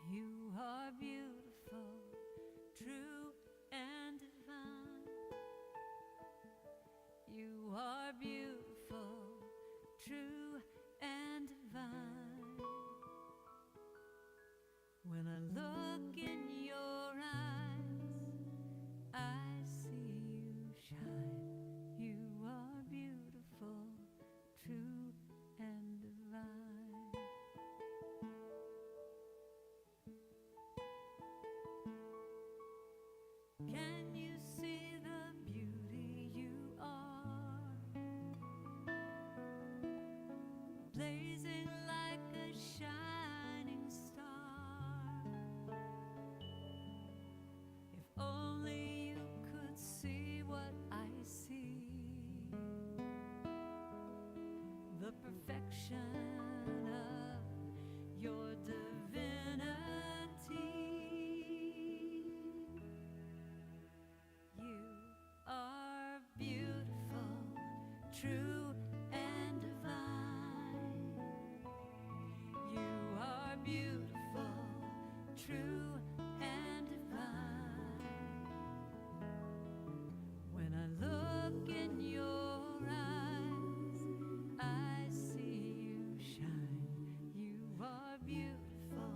You are beautiful, true and divine. You are beautiful, true and divine. When I look in your eyes, I see you shine. You are beautiful, true and divine. Can you see the beauty you are? Blazing like a shining star. If only you could see what I see, the perfection of your divinity. You are beautiful, true and divine. You are beautiful, true and divine. When I look in your eyes, I see you shine. You are beautiful,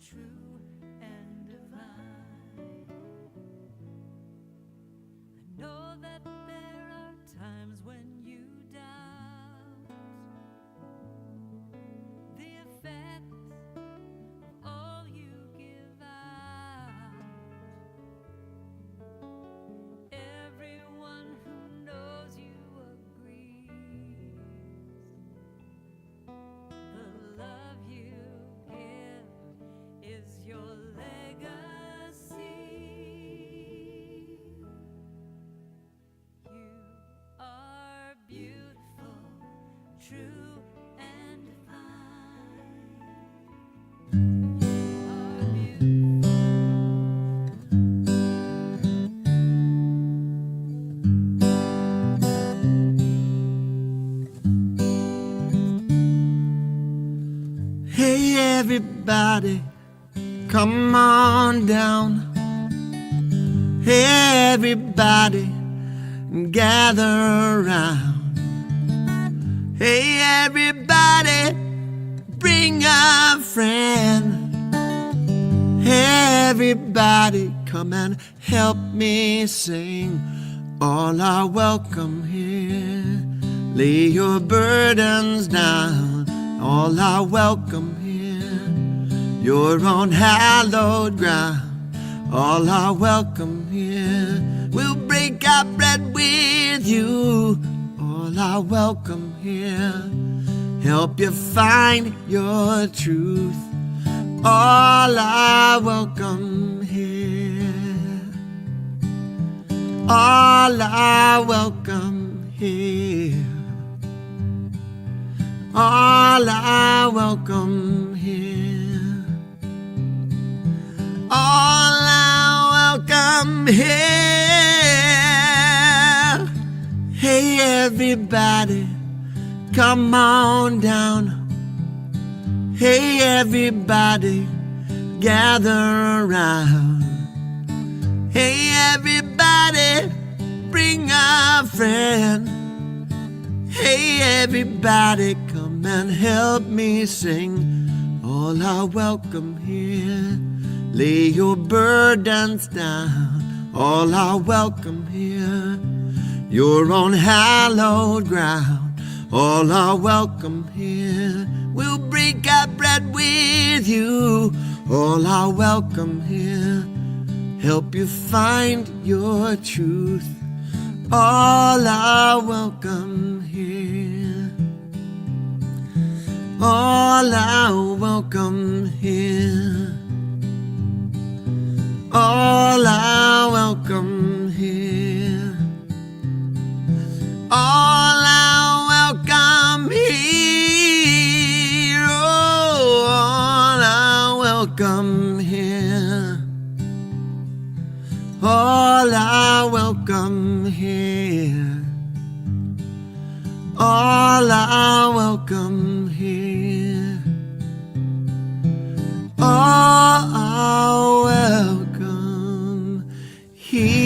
true and divine. I know that there are times when you doubt the effect of all you give out. Everyone who knows you agrees the love you give is your legacy. You are beautiful, true and divine. You are beautiful. Hey everybody, come on down. Hey everybody, gather around. Hey everybody, bring a friend. Hey everybody, come and help me sing. All are welcome here. Lay your burdens down. All are welcome here. You're on hallowed ground. All are welcome here. We'll break our bread with you. All are welcome here. Help you find your truth. All are welcome here. All are welcome here. All are welcome here. All are welcome here. Hey everybody, come on down. Hey everybody, gather around. Hey everybody, bring a friend. Hey everybody, come and help me sing. All are welcome here. Lay your burdens down. All are welcome here. You're on hallowed ground. All are welcome here. We'll break our bread with you. All are welcome here. Help you find your truth. All are welcome here. All are welcome here. All are welcome here. All are welcome here. Oh, all are welcome here. All are welcome here. All are welcome here.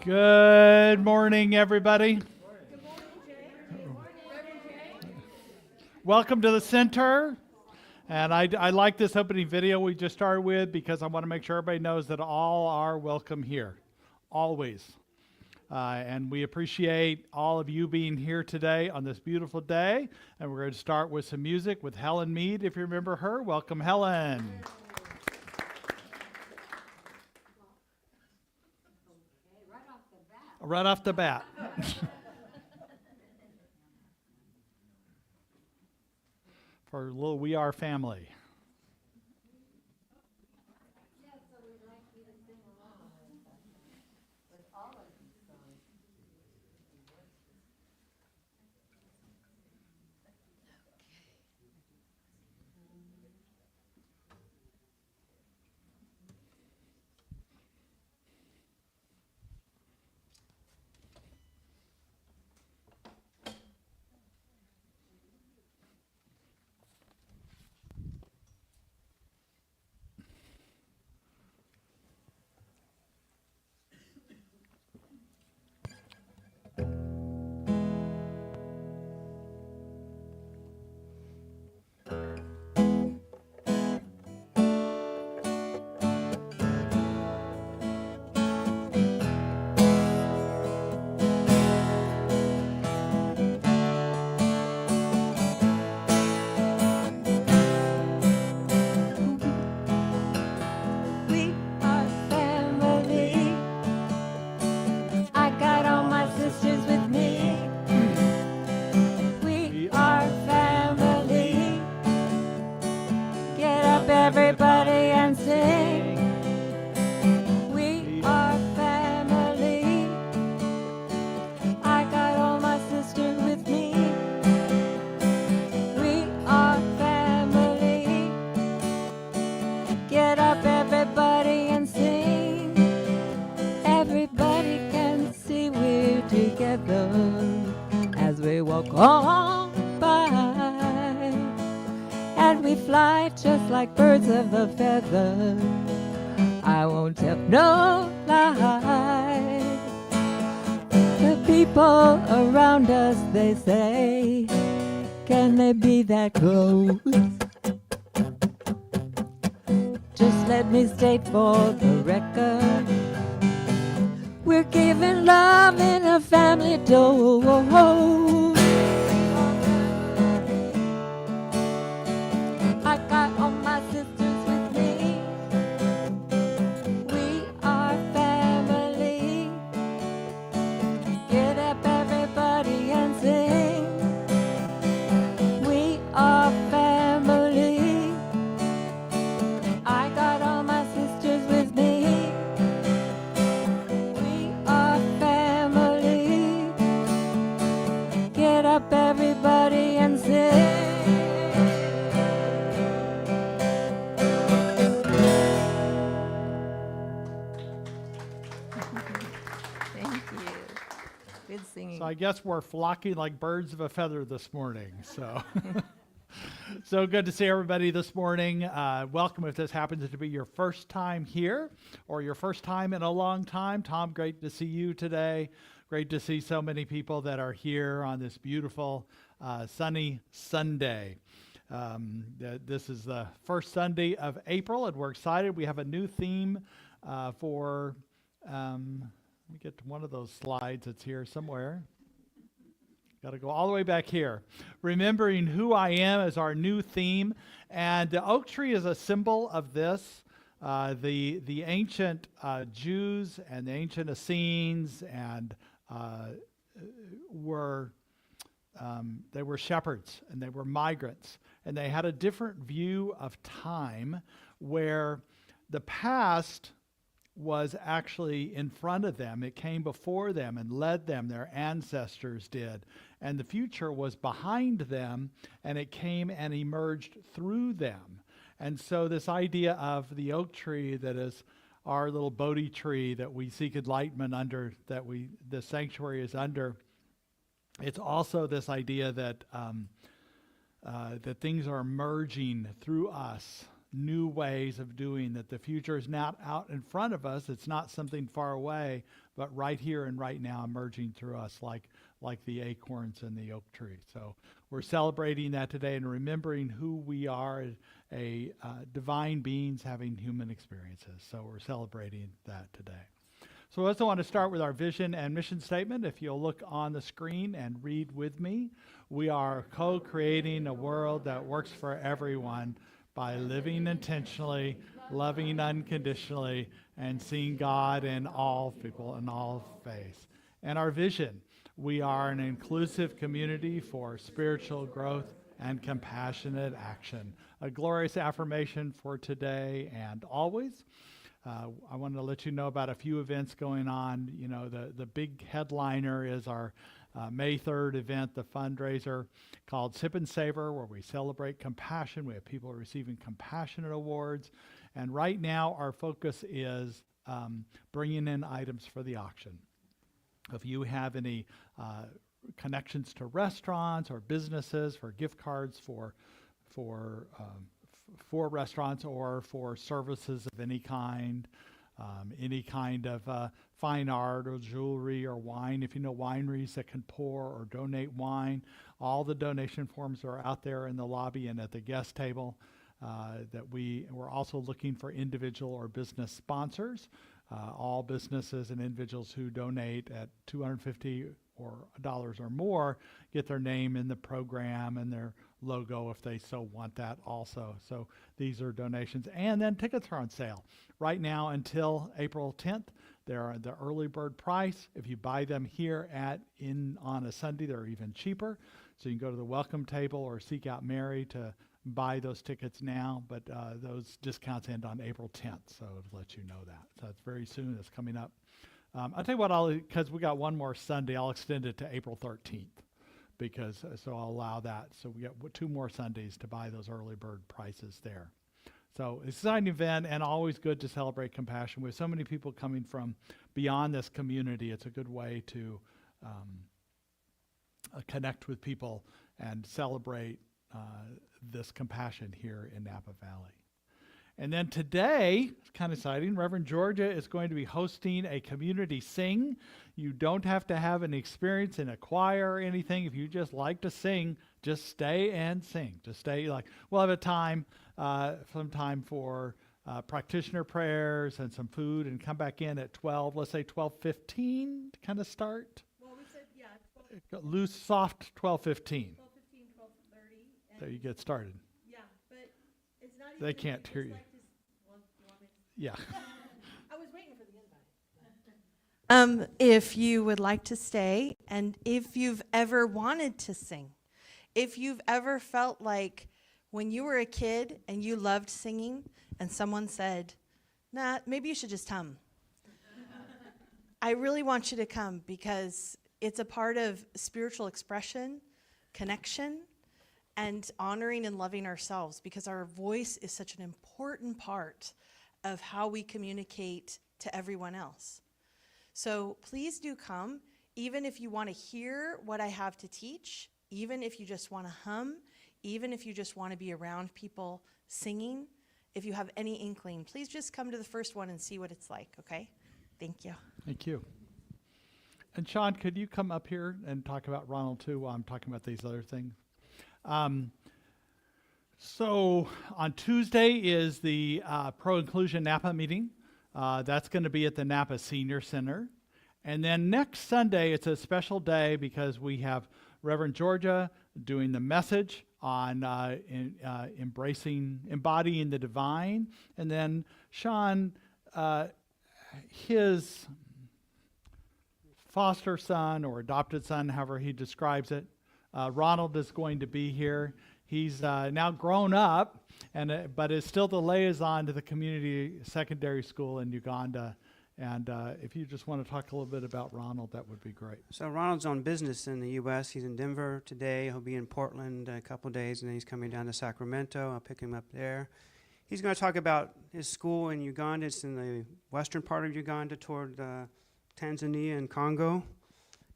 Good morning, everybody. Welcome to the center. And I like this opening video we just started with because I want to make sure everybody knows that all are welcome here, always. And we appreciate all of you being here today on this beautiful day. And we're going to start with some music with Helen Mead, if you remember her. Welcome, Helen. Right off the bat. For a little We Are family. So we'd like you to sing along with all of these songs. We are family. I got all my sisters with me. We are family. Get up, everybody, and sing. We are family. I got all my sisters with me. We are family. Get up, everybody, and sing. Everybody can see we're together as we walk on by. And we fly just like birds of a feather. I won't tell no lie. The people around us, they say, can they be that close? Just let me state for the record, we're giving love in a family dose. I got all my sisters with me. We are family. Get up, everybody, and sing. We are family. I got all my sisters with me. We are family. Get up, everybody, and sing. Thank you. Good singing. So I guess we're flocking like birds of a feather this morning. So, so good to see everybody this morning. Welcome if this happens to be your first time here or your first time in a long time. Tom, great to see you today. Great to see so many people that are here on this beautiful sunny Sunday. This is the first Sunday of April, and we're excited. We have a new theme for, let me get to one of those slides that's here somewhere. Got to go all the way back here. Remembering who I am is our new theme, and the oak tree is a symbol of this. The ancient Jews and the ancient Essenes and they were shepherds and they were migrants, and they had a different view of time where the past was actually in front of them. It came before them and led them. Their ancestors did. And the future was behind them, and it came and emerged through them. And so this idea of the oak tree that is our little Bodhi tree that we seek enlightenment under, that the sanctuary is under, it's also this idea that that things are emerging through us, new ways of doing, that the future is not out in front of us, it's not something far away, but right here and right now emerging through us like the acorns in the oak tree. So we're celebrating that today and remembering who we are, divine beings having human experiences. So we're celebrating that today. So I also want to start with our vision and mission statement. If you'll look on the screen and read with me, we are co-creating a world that works for everyone by living intentionally, loving unconditionally, and seeing God in all people and all faiths. And our vision, we are an inclusive community for spiritual growth and compassionate action. A glorious affirmation for today and always. I wanted to let you know about a few events going on. You know, the big headliner is our May 3rd event, the fundraiser called Sip and Savor, where we celebrate compassion. We have people receiving compassionate awards. And right now, our focus is bringing in items for the auction. If you have any connections to restaurants or businesses, for gift cards for restaurants or for services of any kind of fine art or jewelry or wine. If you know wineries that can pour or donate wine, all the donation forms are out there in the lobby and at the guest table. We're also looking for individual or business sponsors. All businesses and individuals who donate at $250 or more get their name in the program and their logo if they so want that also. So these are donations. And then tickets are on sale. Right now until April 10th, they're the early bird price. If you buy them here on a Sunday, they're even cheaper. So you can go to the welcome table or seek out Mary to buy those tickets now, but those discounts end on April 10th, so to let you know that. So it's very soon, it's coming up. I'll tell you what, because we got one more Sunday, I'll extend it to April 13th, so I'll allow that. So we got 2 more Sundays to buy those early bird prices there. So it's an exciting event and always good to celebrate compassion. With so many people coming from beyond this community, it's a good way to connect with people and celebrate this compassion here in Napa Valley. And then today, it's kind of exciting, Reverend Georgia is going to be hosting a community sing. You don't have to have an experience in a choir or anything. If you just like to sing, just stay and sing. Just stay. We'll have some time for practitioner prayers and some food, and come back in at 12, let's say 12:15 to kind of start. Well, we said, 12. Loose, soft 12:15. 12:15, 12:30. There you get started. Yeah, but it's not even. They can't hear you. Like well, you want me to? Yeah. I was waiting for the invite. If you would like to stay, and if you've ever wanted to sing, if you've ever felt like when you were a kid and you loved singing, and someone said, "Nah, maybe you should just hum." I really want you to come, because it's a part of spiritual expression, connection, and honoring and loving ourselves, because our voice is such an important part of how we communicate to everyone else. So please do come, even if you want to hear what I have to teach, even if you just want to hum, even if you just want to be around people singing. If you have any inkling, please just come to the first one and see what it's like, okay? Thank you. Thank you. And Sean, could you come up here and talk about Ronald too while I'm talking about these other things? So on Tuesday is the Pro-Inclusion Napa meeting. That's going to be at the Napa Senior Center. And then next Sunday, it's a special day because we have Reverend Georgia doing the message on embodying the divine. And then Sean, his foster son or adopted son, however he describes it, Ronald is going to be here. He's now grown up, but is still the liaison to the community secondary school in Uganda And if you just want to talk a little bit about Ronald, that would be great. So Ronald's on business in the U.S. He's in Denver today. He'll be in Portland a couple of days, and then he's coming down to Sacramento. I'll pick him up there. He's going to talk about his school in Uganda. It's in the western part of Uganda toward Tanzania and Congo.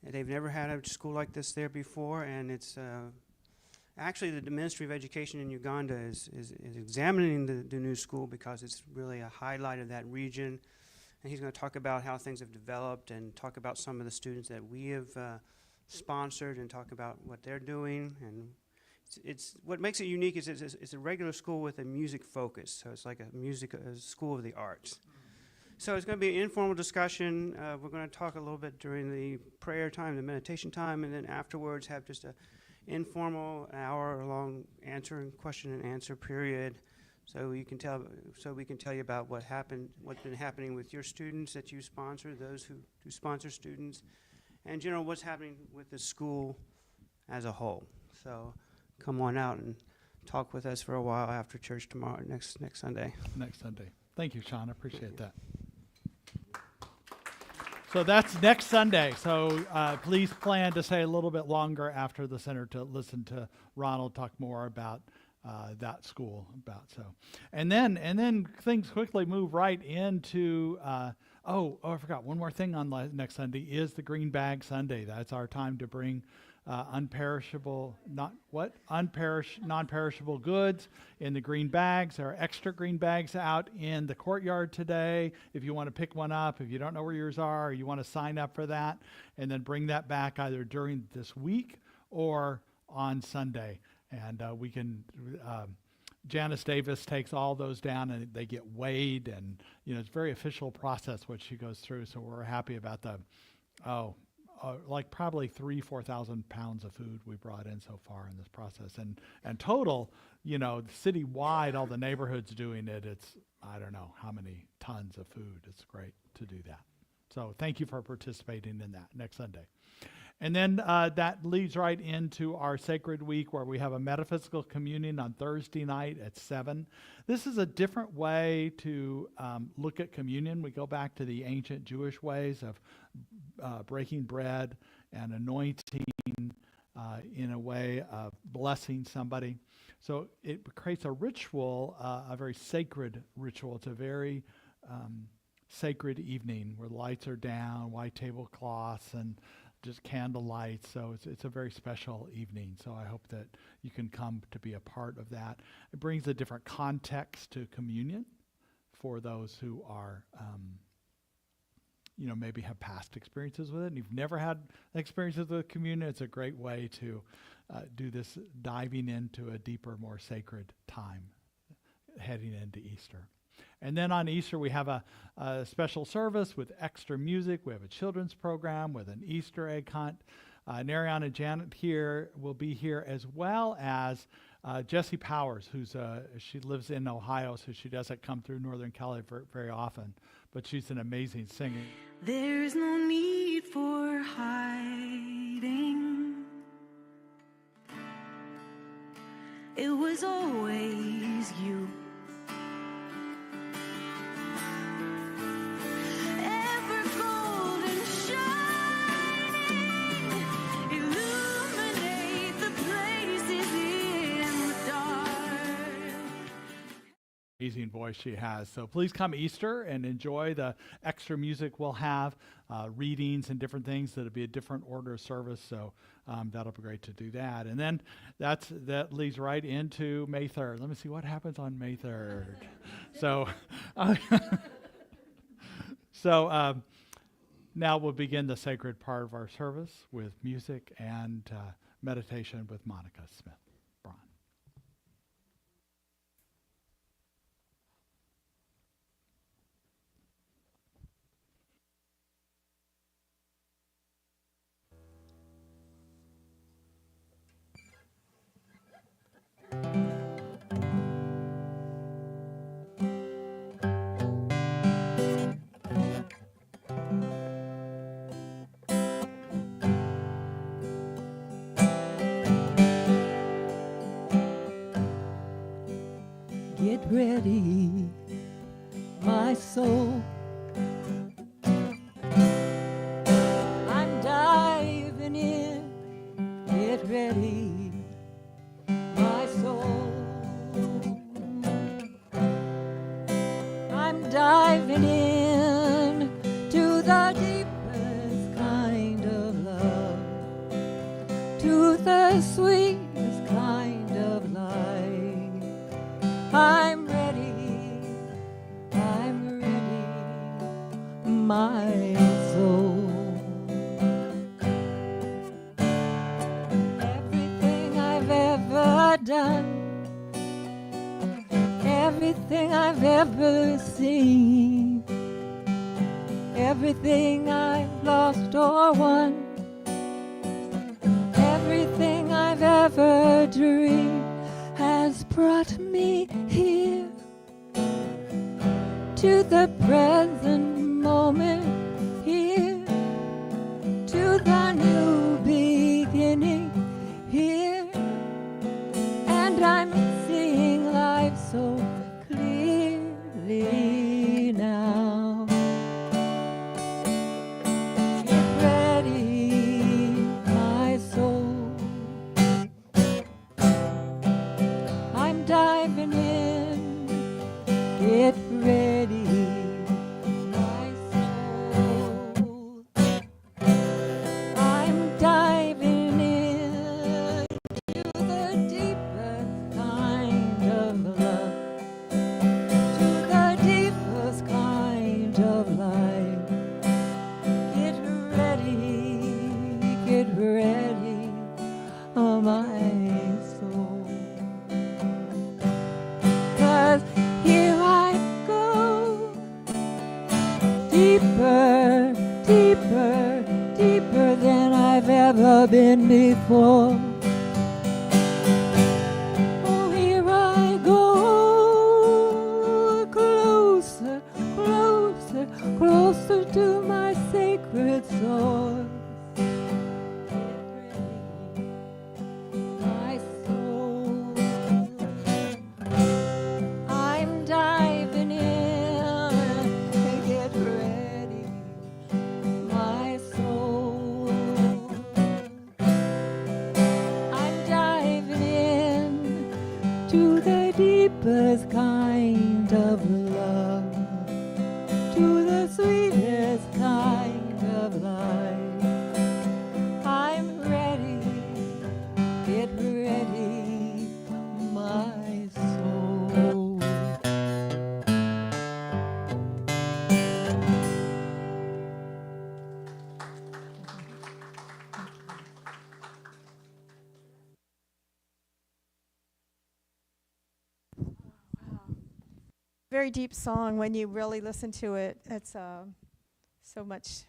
And they've never had a school like this there before, and it's actually the Ministry of Education in Uganda is examining the new school because it's really a highlight of that region. And he's going to talk about how things have developed and talk about some of the students that we have sponsored and talk about what they're doing. And it's what makes it unique is it's a regular school with a music focus. So it's like a school of the arts. So it's going to be an informal discussion. We're going to talk a little bit during the prayer time, the meditation time, and then afterwards have just a informal hour-long question and answer period. So we can tell you about what's been happening with your students that you sponsor, those who sponsor students, and general what's happening with the school as a whole. So come on out and talk with us for a while after church tomorrow, next Sunday. Next Sunday. Thank you, Sean. I appreciate that. So that's next Sunday. So please plan to stay a little bit longer after the center to listen to Ronald talk more about that school. And then things quickly move right into. I forgot one more thing on next Sunday is the Green Bag Sunday. That's our time to bring non-perishable goods in the green bags. There are extra green bags out in the courtyard today. If you want to pick one up, if you don't know where yours are, or you want to sign up for that, and then bring that back either during this week or on Sunday. And we can. Janice Davis takes all those down and they get weighed, and it's a very official process what she goes through. So we're happy about like probably 4,000 pounds of food we brought in so far in this process, and total, citywide, all the neighborhoods doing it. It's I don't know how many tons of food. It's great to do that. So thank you for participating in that next Sunday. And then that leads right into our Sacred Week, where we have a metaphysical communion on Thursday night at 7. This is a different way to look at communion. We go back to the ancient Jewish ways of breaking bread and anointing in a way of blessing somebody. So it creates a ritual, a very sacred ritual. It's a very sacred evening where the lights are down, white tablecloths, and just candlelight. So it's a very special evening. So I hope that you can come to be a part of that. It brings a different context to communion for those who are, maybe have past experiences with it. And you've never had experiences with communion, it's a great way to do this, diving into a deeper, more sacred time heading into Easter. And then on Easter, we have a special service with extra music. We have a children's program with an Easter egg hunt. Nariana and Janet here will be here, as well as Jessie Powers, she lives in Ohio, so she doesn't come through Northern Cali very often, but she's an amazing singer. There's no need for hiding. It was always you. Amazing voice she has. So please come Easter and enjoy the extra music we'll have, readings and different things. That'll be a different order of service. So that'll be great to do that. And then that leads right into May 3rd. Let me see what happens on May 3rd. So now we'll begin the sacred part of our service with music and meditation with Monica Smith. Get ready, my soul, the sweetest kind of life. I'm ready, my soul. Everything I've ever done, everything I've ever seen, everything I've lost or won, everything I've ever dreamed has brought me here to the present moment, here to the new beginning, here, and I'm seeing life so clearly now. Get ready, my soul. I'm diving in. Get ready, my soul. I'm diving in to the deepest kind of love, to the deepest kind of life. Get ready, oh my soul. 'Cause here I go, deeper, deeper, deeper than I've ever been before. Oh, here I go, closer, closer, closer to my sacred source. My soul, I'm diving in. Get ready, my soul. I'm diving in to the deepest kind of love, to the sweetest kind of life. I'm ready, get ready, my soul. Very deep song when you really listen to it. It's so much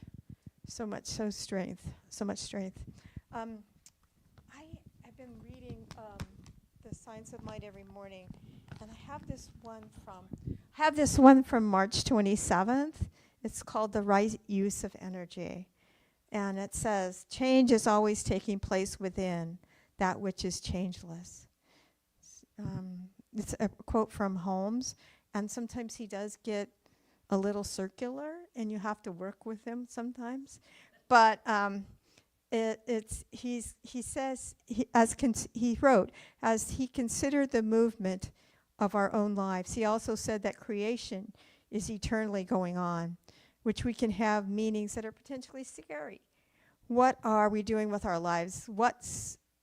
strength. I have been reading the Science of Mind every morning, and I have this one from March 27th. It's called The Right Use of Energy, and it says, "Change is always taking place within that which is changeless." It's a quote from Holmes. And sometimes he does get a little circular, and you have to work with him sometimes. But he says, he wrote, as he considered the movement of our own lives, he also said that creation is eternally going on, which we can have meanings that are potentially scary. What are we doing with our lives? What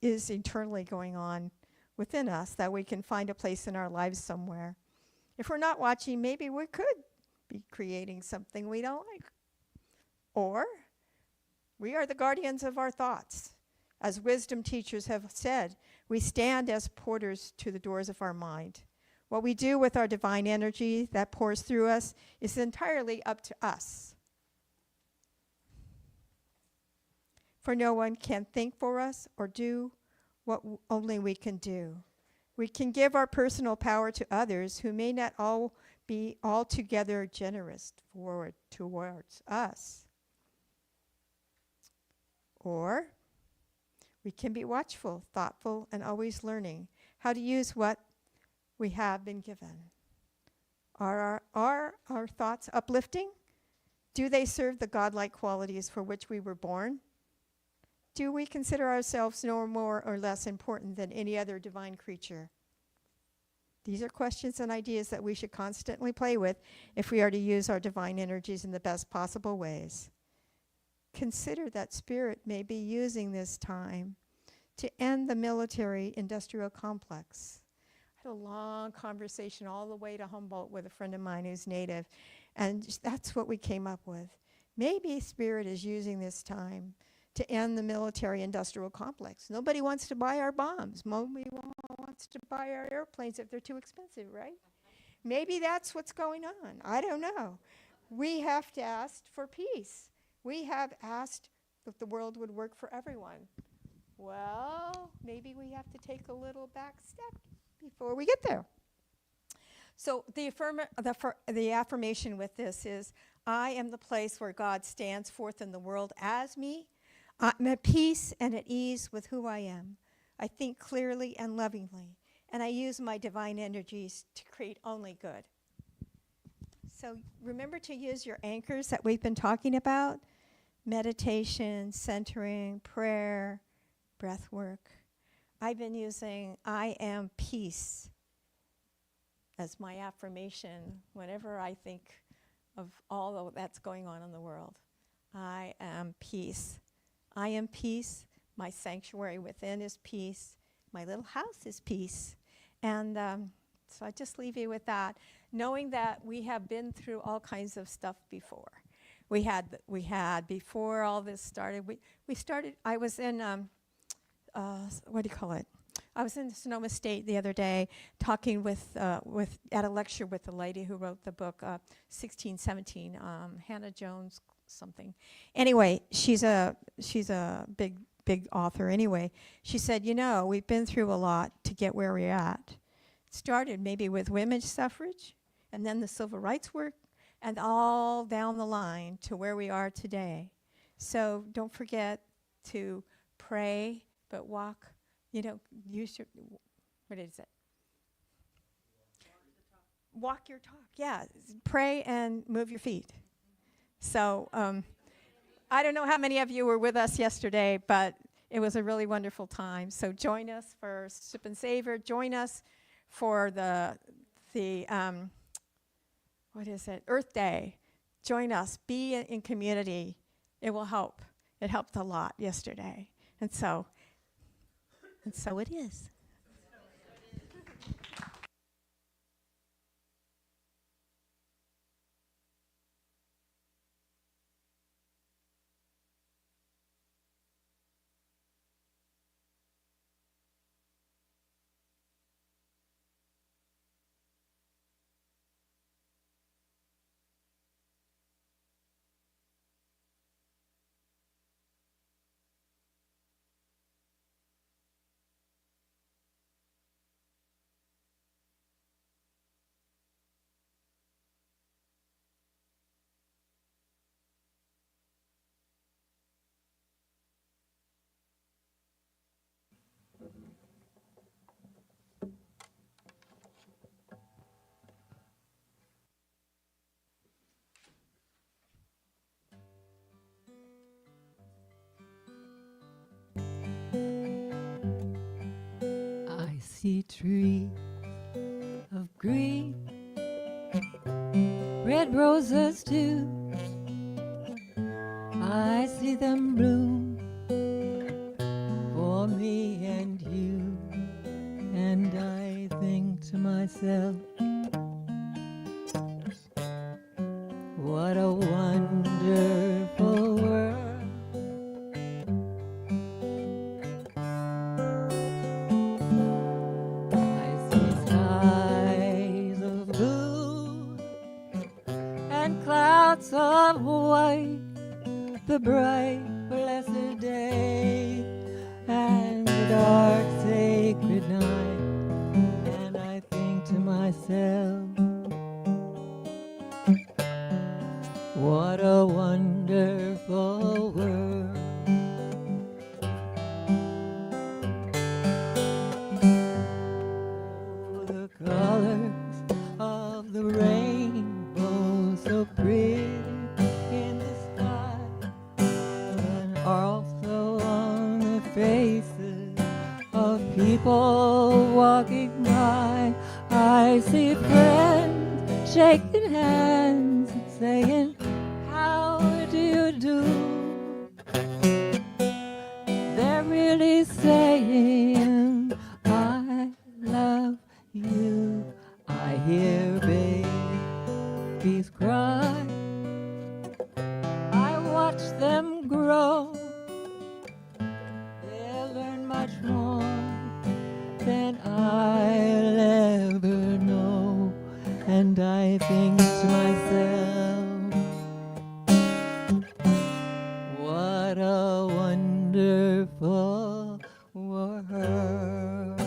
is eternally going on within us that we can find a place in our lives somewhere? If we're not watching, maybe we could be creating something we don't like. Or we are the guardians of our thoughts. As wisdom teachers have said, we stand as porters to the doors of our mind. What we do with our divine energy that pours through us is entirely up to us. For no one can think for us or do what only we can do. We can give our personal power to others who may not all be altogether generous towards us. Or we can be watchful, thoughtful, and always learning how to use what we have been given. Are our thoughts uplifting? Do they serve the godlike qualities for which we were born? Do we consider ourselves no more or less important than any other divine creature? These are questions and ideas that we should constantly play with if we are to use our divine energies in the best possible ways. Consider that Spirit may be using this time to end the military-industrial complex. I had a long conversation all the way to Humboldt with a friend of mine who's native, and that's what we came up with. Maybe Spirit is using this time to end the military-industrial complex. Nobody wants to buy our bombs. Nobody wants to buy our airplanes if they're too expensive, right? Maybe that's what's going on. I don't know. We have to ask for peace. We have asked that the world would work for everyone. Well, maybe we have to take a little back step before we get there. So the affirmation with this is, I am the place where God stands forth in the world as me. I'm at peace and at ease with who I am. I think clearly and lovingly, and I use my divine energies to create only good. So remember to use your anchors that we've been talking about: meditation, centering, prayer, breath work. I've been using I am peace as my affirmation whenever I think of all that's going on in the world. I am peace. I am peace. My sanctuary within is peace. My little house is peace. And so I just leave you with that, knowing that we have been through all kinds of stuff before. We had before all this started. We started. I was in what do you call it? I was in Sonoma State the other day talking with at a lecture with the lady who wrote the book 1617, Hannah Jones something. Anyway, she's a big author. Anyway, she said, you know, we've been through a lot to get where we're at. It started maybe with women's suffrage, and then the civil rights work, and all down the line to where we are today. So don't forget to pray, but walk. You know, use your, what is it? Walk your talk. Yeah, pray and move your feet. So I don't know how many of you were with us yesterday, but it was a really wonderful time. So join us for Sip and Savor. Join us for the what is it? Earth Day. Join us. Be in community. It will help. It helped a lot yesterday, and so it is. I see trees of green, red roses too. I see them bloom for me and you, and I think to myself, what a wonderful world. Clouds of white, the bright, blessed day, and the dark, sacred night, and I think to myself, what a wonderful world. The colors of the rainbow so pretty in the sky, and also on the faces of people walking by. I see friends shaking hands and saying, how do you do? They're really saying than I'll ever know. And I think to myself, what a wonderful world.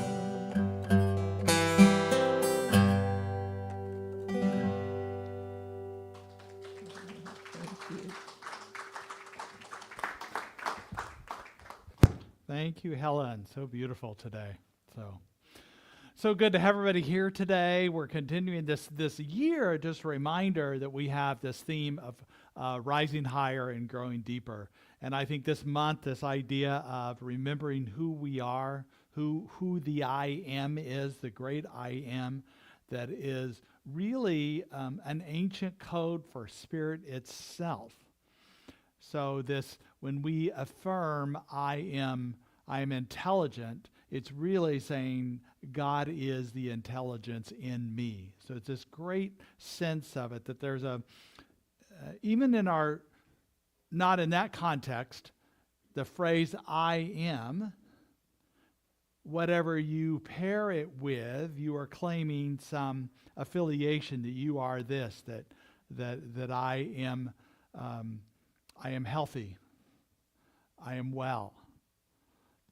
Thank you, Helen. So beautiful today. So good to have everybody here today. We're continuing this year, just a reminder that we have this theme of rising higher and growing deeper. And I think this month, this idea of remembering who we are, who the I am is, the great I am, that is really an ancient code for spirit itself. So when we affirm I am intelligent, it's really saying God is the intelligence in me. So it's this great sense of it that there's even in our, not in that context, the phrase I am, whatever you pair it with, you are claiming some affiliation that you are this, that I am healthy, I am well,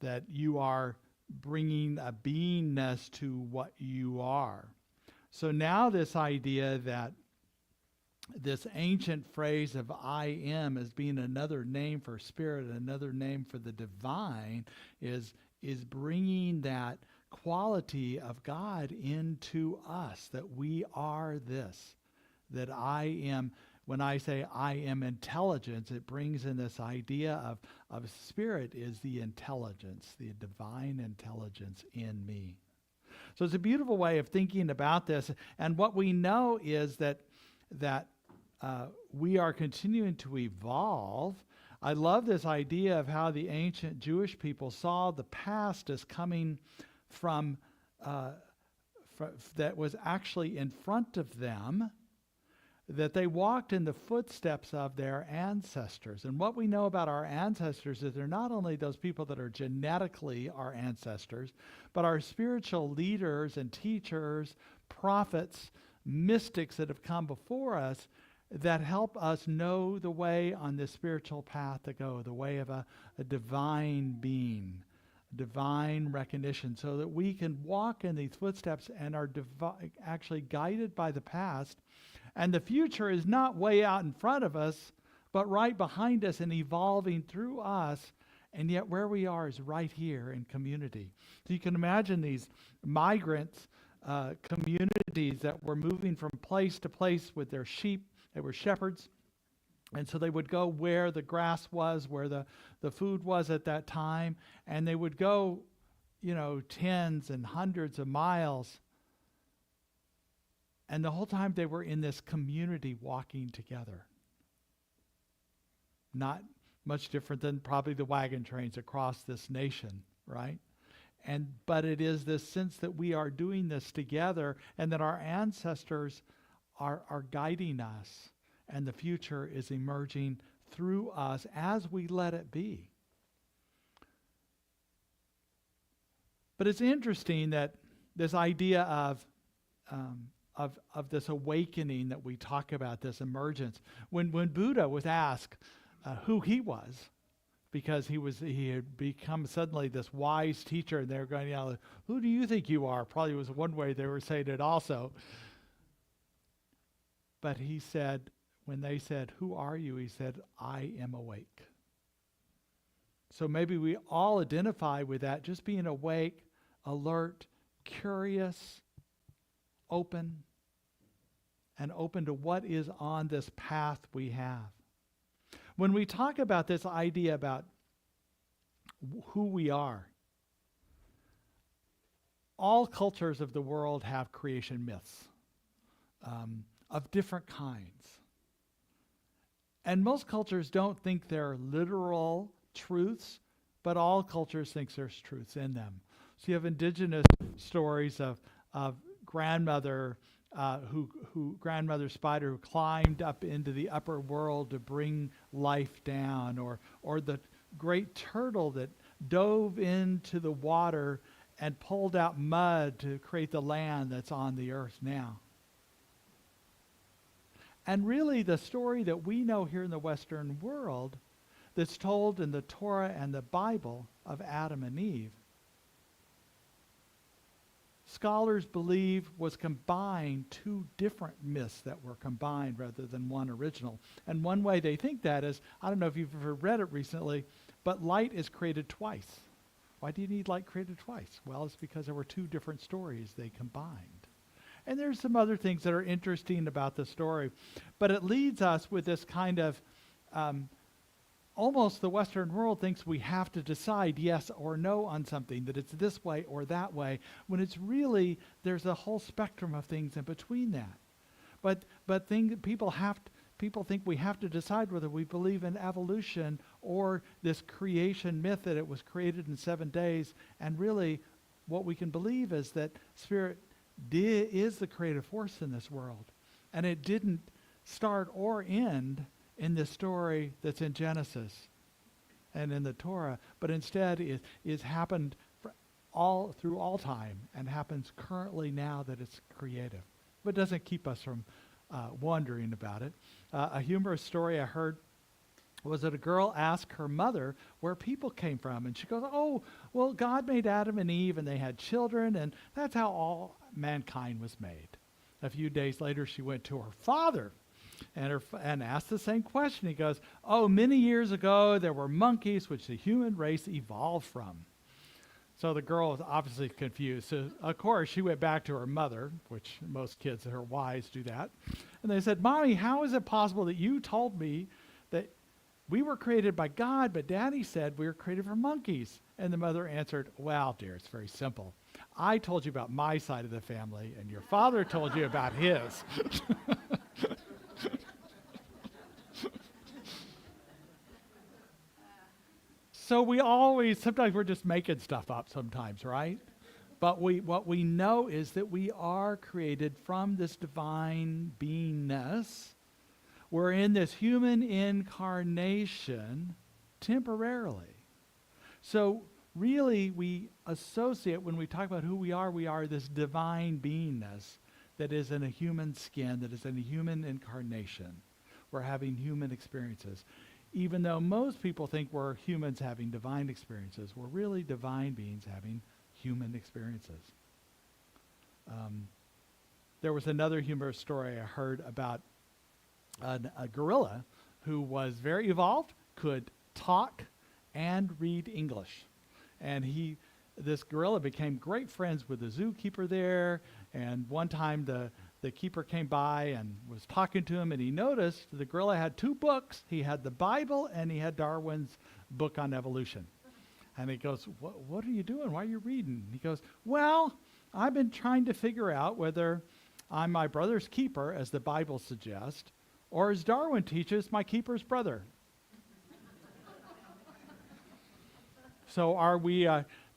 that you are bringing a beingness to what you are. So now this idea that this ancient phrase of I am as being another name for spirit, another name for the divine, is bringing that quality of God into us, that we are this, that I am. When I say I am intelligence, it brings in this idea of spirit is the intelligence, the divine intelligence in me. So it's a beautiful way of thinking about this. And what we know is that we are continuing to evolve. I love this idea of how the ancient Jewish people saw the past as coming from that was actually in front of them, that they walked in the footsteps of their ancestors. And what we know about our ancestors is they're not only those people that are genetically our ancestors, but our spiritual leaders and teachers, prophets, mystics that have come before us that help us know the way on this spiritual path to go, the way of a divine being, divine recognition, so that we can walk in these footsteps and are actually guided by the past. And the future is not way out in front of us, but right behind us and evolving through us. And yet where we are is right here in community. So you can imagine these migrants, communities that were moving from place to place with their sheep. They were shepherds. And so they would go where the grass was, where the food was at that time. And they would go, tens and hundreds of miles. And the whole time they were in this community walking together. Not much different than probably the wagon trains across this nation, right? But it is this sense that we are doing this together and that our ancestors are guiding us, and the future is emerging through us as we let it be. But it's interesting that this idea of this awakening that we talk about, this emergence. When Buddha was asked who he was, because he had become suddenly this wise teacher, and they were going, who do you think you are? Probably was one way they were saying it also. But he said, when they said, who are you? He said, I am awake. So maybe we all identify with that, just being awake, alert, curious, open to what is on this path we have. When we talk about this idea about who we are, all cultures of the world have creation myths of different kinds. And most cultures don't think they're literal truths, but all cultures think there's truths in them. So you have indigenous stories of grandmother grandmother spider who climbed up into the upper world to bring life down, or the great turtle that dove into the water and pulled out mud to create the land that's on the earth now. And really, the story that we know here in the Western world that's told in the Torah and the Bible of Adam and Eve, scholars believe was combined two different myths that were combined rather than one original. And one way they think that is, I don't know if you've ever read it recently, but light is created twice. Why do you need light created twice? Well, it's because there were two different stories they combined. And there's some other things that are interesting about the story. But it leads us with this kind of, almost the Western world thinks we have to decide yes or no on something, that it's this way or that way, when it's really, there's a whole spectrum of things in between that. But people think we have to decide whether we believe in evolution or this creation myth that it was created in 7 days. And really, what we can believe is that Spirit is the creative force in this world. And it didn't start or end in this story that's in Genesis and in the Torah, but instead is happened through all time and happens currently now that it's creative. But it doesn't keep us from wondering about it. A humorous story I heard was that a girl asked her mother where people came from. And she goes, oh, well, God made Adam and Eve and they had children, and that's how all mankind was made. A few days later, she went to her father and asked the same question. He goes, oh, many years ago, there were monkeys which the human race evolved from. So the girl was obviously confused. So, of course, she went back to her mother, which most kids that are wise do that. And they said, Mommy, how is it possible that you told me that we were created by God, but Daddy said we were created from monkeys? And the mother answered, well, dear, it's very simple. I told you about my side of the family, and your father told you about his. So sometimes we're just making stuff up sometimes, right? But what we know is that we are created from this divine beingness. We're in this human incarnation temporarily. So really we associate, when we talk about who we are this divine beingness that is in a human skin, that is in a human incarnation. We're having human experiences. Even though most people think we're humans having divine experiences, we're really divine beings having human experiences. There was another humorous story I heard about a gorilla who was very evolved, could talk and read English. And this gorilla became great friends with the zookeeper there. And one time the keeper came by and was talking to him, and he noticed the gorilla had 2 books. He had the Bible and he had Darwin's book on evolution. And he goes, what are you doing? Why are you reading? He goes, well, I've been trying to figure out whether I'm my brother's keeper, as the Bible suggests, or as Darwin teaches, my keeper's brother. So are we,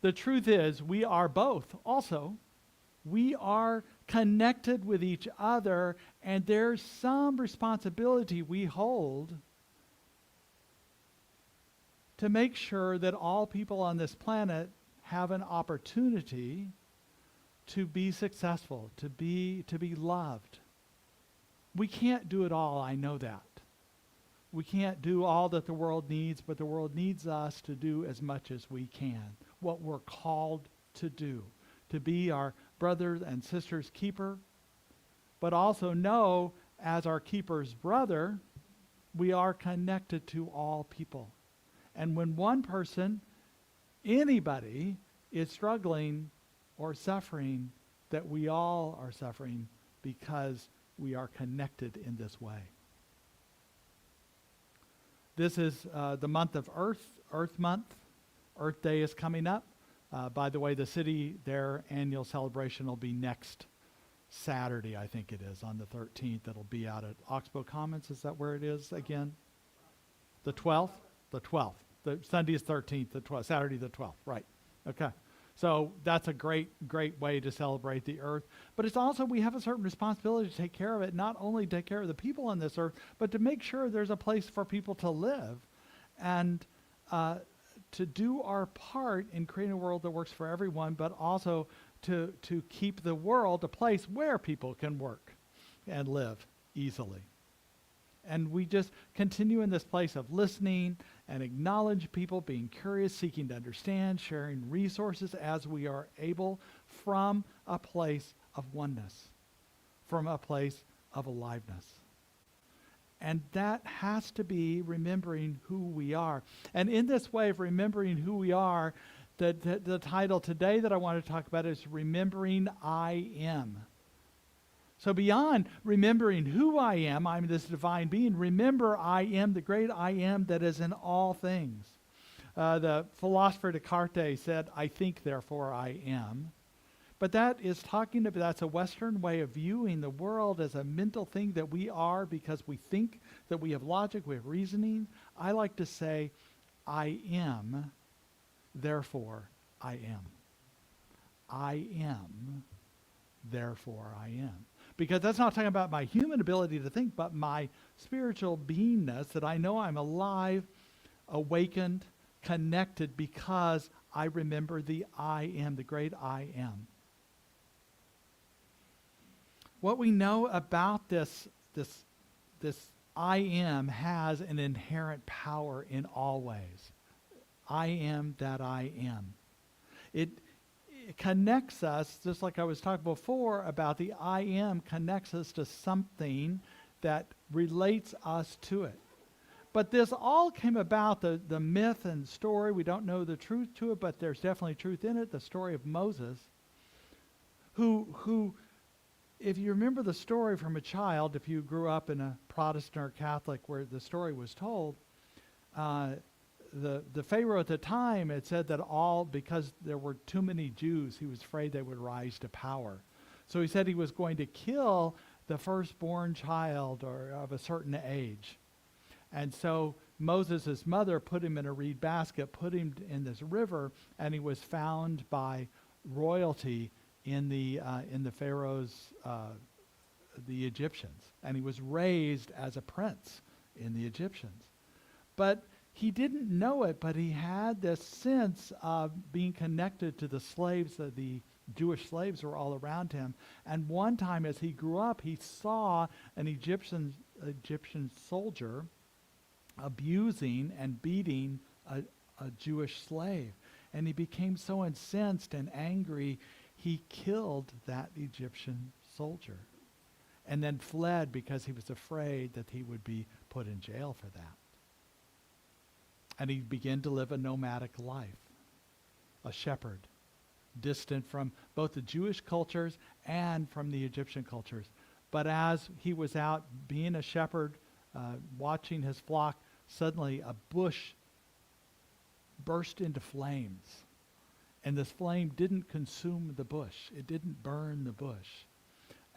the truth is, we are both. Also, we are connected with each other, and there's some responsibility we hold to make sure that all people on this planet have an opportunity to be successful, to be loved. We can't do it all, I know that. We can't do all that the world needs, but the world needs us to do as much as we can, what we're called to do, to be our brothers and sisters' keeper, but also know, as our keeper's brother, we are connected to all people. And when one person, anybody, is struggling or suffering, that we all are suffering because we are connected in this way. This is the month of Earth Month. Earth Day is coming up. By the way, the city, their annual celebration will be next Saturday, I think it is, on the 13th. It'll be out at Oxbow Commons. Is that where it is again? The 12th? The 12th. The Sunday is 13th, the 12th, Saturday the 12th, right. Okay. So that's a great way to celebrate the earth. But it's also, we have a certain responsibility to take care of it, not only take care of the people on this earth, but to make sure there's a place for people to live and to do our part in creating a world that works for everyone, but also to keep the world a place where people can work and live easily. And we just continue in this place of listening and acknowledge people, being curious, seeking to understand, sharing resources as we are able from a place of oneness, from a place of aliveness. And that has to be remembering who we are. And in this way of remembering who we are, the title today that I want to talk about is Remembering I Am. So beyond remembering who I am, I'm this divine being, remember I am the great I am that is in all things. The philosopher Descartes said, I think, therefore I am. But that is talking about, that's a Western way of viewing the world as a mental thing that we are because we think, that we have logic, we have reasoning. I like to say, I am, therefore I am. I am, therefore I am. Because that's not talking about my human ability to think, but my spiritual beingness, that I know I'm alive, awakened, connected, because I remember the I am, the great I am. What we know about this I am has an inherent power in all ways. I am that I am. It connects us, just like I was talking before about the I am, connects us to something that relates us to it. But this all came about, the myth and story, we don't know the truth to it, but there's definitely truth in it, the story of Moses, who if you remember the story from a child, if you grew up in a Protestant or Catholic where the story was told, the Pharaoh at the time had said that because there were too many Jews, he was afraid they would rise to power. So he said he was going to kill the firstborn child or of a certain age. And so Moses' mother put him in a reed basket, put him in this river, and he was found by royalty in the Pharaoh's, the Egyptians. And he was raised as a prince in the Egyptians. But he didn't know it, but he had this sense of being connected to the slaves, the Jewish slaves were all around him. And one time as he grew up, he saw an Egyptian soldier abusing and beating a Jewish slave. And he became so incensed and angry, he killed that Egyptian soldier and then fled because he was afraid that he would be put in jail for that. And he began to live a nomadic life, a shepherd, distant from both the Jewish cultures and from the Egyptian cultures. But as he was out being a shepherd, watching his flock, suddenly a bush burst into flames. And this flame didn't consume the bush. It didn't burn the bush.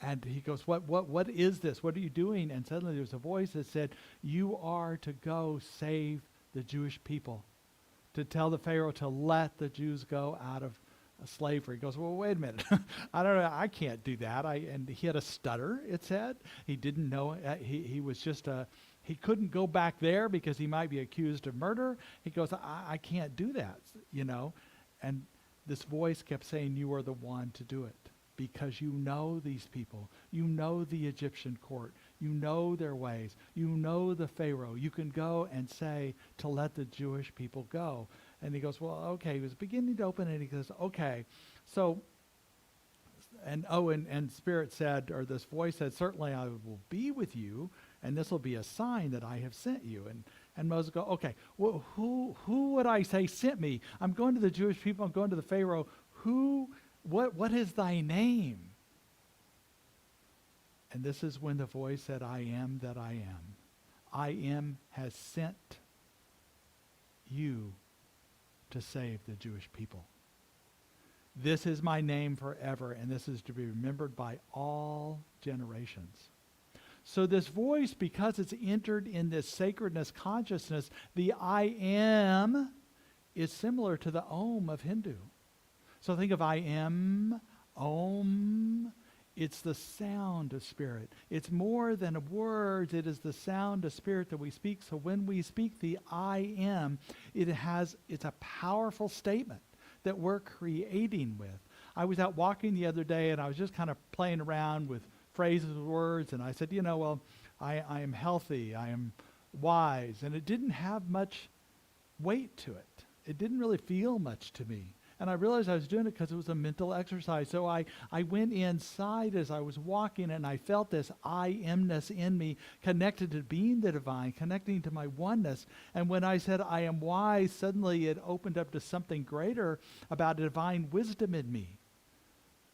And he goes, what is this? What are you doing? And suddenly there was a voice that said, you are to go save the Jewish people, to tell the Pharaoh to let the Jews go out of slavery. He goes, well, wait a minute. I don't know. I can't do that. And he had a stutter, it said. He didn't know. He was just he couldn't go back there because he might be accused of murder. He goes, I can't do that, And this voice kept saying, you are the one to do it because you know these people. You know the Egyptian court. You know their ways. You know the Pharaoh. You can go and say to let the Jewish people go. And he goes, well, okay. He was beginning to open it. And he goes, okay. So, and Spirit said, or this voice said, certainly I will be with you, and this will be a sign that I have sent you. And Moses goes, okay, well, who would I say sent me? I'm going to the Jewish people. I'm going to the Pharaoh. What is thy name? And this is when the voice said, I am that I am. I am has sent you to save the Jewish people. This is my name forever, and this is to be remembered by all generations. So this voice, because it's entered in this sacredness consciousness, the I am is similar to the Om of Hindu. So think of I am, Om. It's the sound of spirit. It's more than words. It is the sound of spirit that we speak. So when we speak the I am, it's a powerful statement that we're creating with. I was out walking the other day, and I was just kind of playing around with phrases, words, and I said, I am healthy, I am wise, and it didn't have much weight to it. It didn't really feel much to me. And I realized I was doing it because it was a mental exercise. So I went inside as I was walking, and I felt this I amness in me, connected to being the divine, connecting to my oneness. And when I said I am wise, suddenly it opened up to something greater about a divine wisdom in me.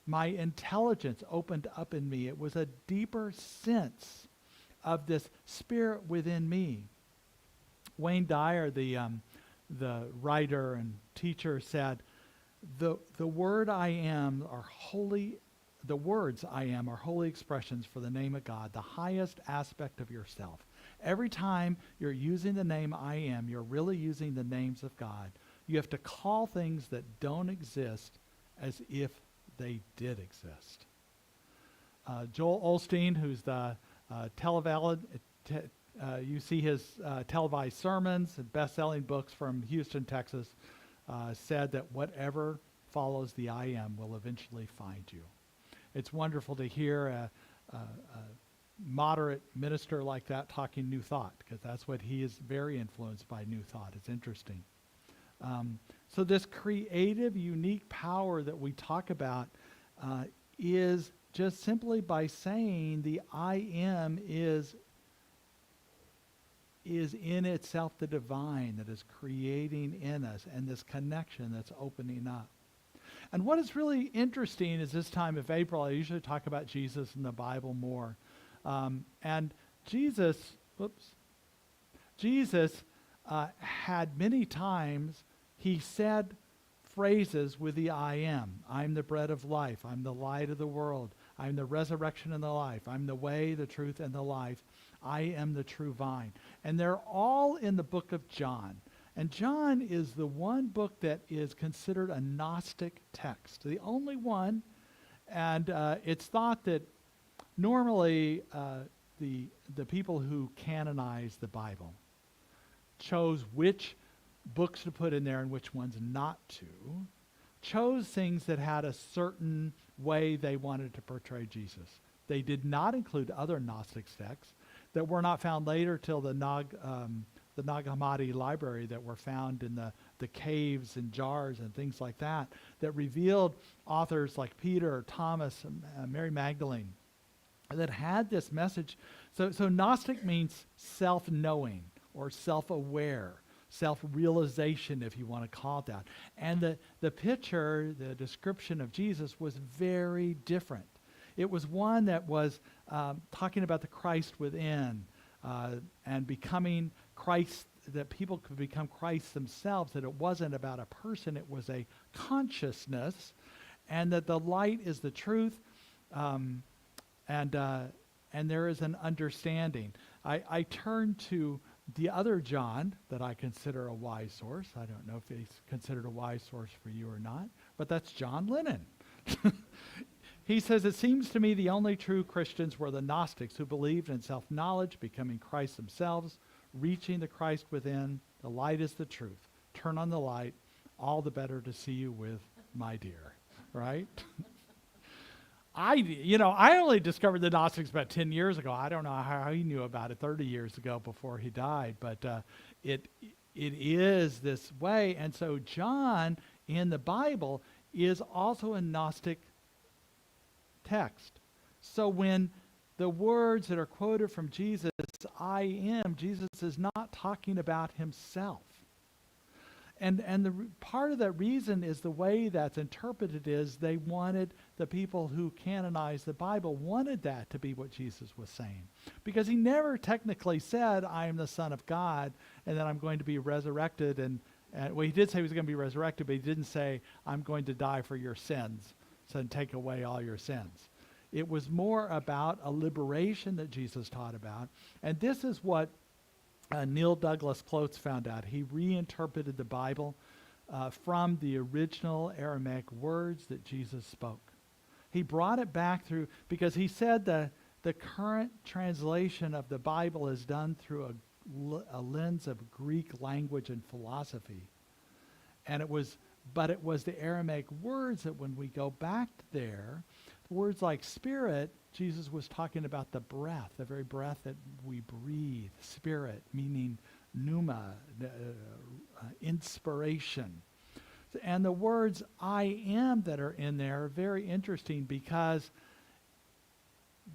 My intelligence opened up in me. It was a deeper sense of this spirit within me. Wayne Dyer, the writer and teacher, said, the word I am are holy, the words I am are holy expressions for the name of God, the highest aspect of yourself. Every time you're using the name I am, you're really using the names of God. You have to call things that don't exist as if they did exist. Joel Osteen, who's the you see his televised sermons and best-selling books from Houston, Texas, said that whatever follows the I am will eventually find you. It's wonderful to hear a moderate minister like that talking New Thought, because that's what he is very influenced by, New Thought. It's interesting. So this creative, unique power that we talk about is just simply by saying the I am is in itself the divine that is creating in us, and this connection that's opening up. And what is really interesting is this time of April, I usually talk about Jesus and the Bible more. And Jesus had many times, he said phrases with the I am. I'm the bread of life. I'm the light of the world. I'm the resurrection and the life. I'm the way, the truth, and the life. I am the true vine. And they're all in the book of John. And John is the one book that is considered a Gnostic text, the only one. And it's thought that normally the people who canonize the Bible chose which books to put in there and which ones not to, chose things that had a certain way they wanted to portray Jesus. They did not include other Gnostic texts that were not found later till the Nag Hammadi library, that were found in the caves and jars and things like that revealed authors like Peter, or Thomas, and Mary Magdalene, that had this message. So Gnostic means self-knowing or self-aware, self-realization, if you want to call it that. And the picture, the description of Jesus was very different. It was one that was talking about the Christ within, and becoming Christ, that people could become Christ themselves, that it wasn't about a person, it was a consciousness, and that the light is the truth, and there is an understanding. I turn to the other John that I consider a wise source. I don't know if he's considered a wise source for you or not, but that's John Lennon. He says, it seems to me the only true Christians were the Gnostics, who believed in self-knowledge, becoming Christ themselves, reaching the Christ within. The light is the truth. Turn on the light, all the better to see you with, my dear. Right? I only discovered the Gnostics about 10 years ago. I don't know how he knew about it 30 years ago before he died, but it is this way. And so John in the Bible is also a Gnostic text. So when the words that are quoted from Jesus, I am, Jesus is not talking about himself. And the part of that reason is the way that's interpreted is they wanted, the people who canonized the Bible wanted that to be what Jesus was saying. Because he never technically said, I am the Son of God, and then I'm going to be resurrected. And well, he did say he was going to be resurrected, but he didn't say, I'm going to die for your sins, so take away all your sins. It was more about a liberation that Jesus taught about. And this is what Neil Douglas Clotz found out. He reinterpreted the Bible from the original Aramaic words that Jesus spoke. He brought it back through, because he said the current translation of the Bible is done through a lens of Greek language and philosophy. And it was the Aramaic words that when we go back there, words like spirit, Jesus was talking about the breath, the very breath that we breathe. Spirit, meaning pneuma, inspiration. And the words I am that are in there are very interesting because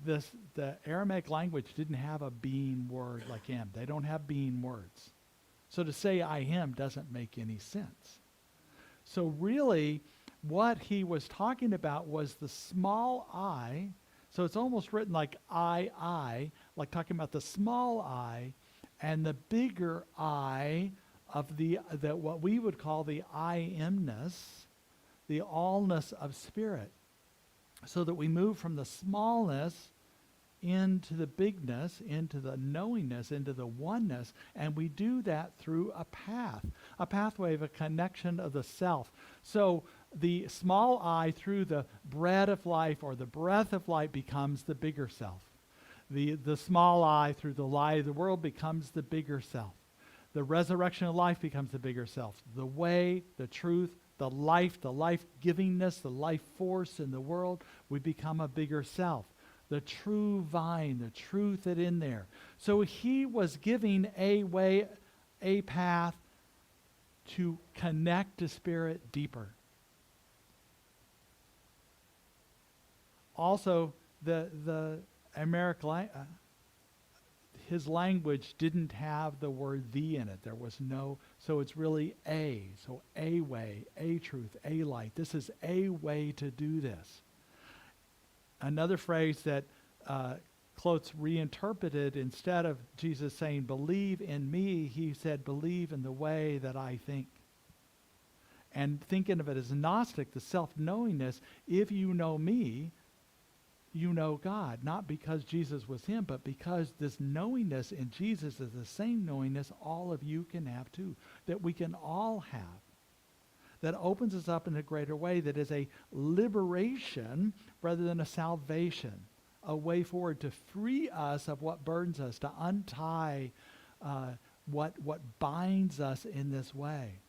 the Aramaic language didn't have a being word like am. They don't have being words. So to say I am doesn't make any sense. So really, what he was talking about was the small I. So it's almost written like I, like talking about the small I, and the bigger I of the what we would call the I amness, the allness of spirit. So that we move from the smallness into the bigness, into the knowingness, into the oneness, and we do that through a pathway of a connection of the self. So the small I through the bread of life or the breath of life becomes the bigger self. The small I through the light of the world becomes the bigger self. The resurrection of life becomes the bigger self. The way, the truth, the life-givingness, the life force in the world, we become a bigger self. The true vine, the truth that in there. So he was giving a way, a path to connect to spirit deeper. Also, the American his language didn't have the word "the" in it. There was no, so it's really a. So a way, a truth, a light. This is a way to do this. Another phrase that Klotz reinterpreted, instead of Jesus saying, believe in me, he said, believe in the way that I think. And thinking of it as Gnostic, the self-knowingness, if you know me, you know God. Not because Jesus was him, but because this knowingness in Jesus is the same knowingness all of you can have too, that we can all have. That opens us up in a greater way, that is a liberation rather than a salvation, a way forward to free us of what burdens us, to untie what binds us in this way.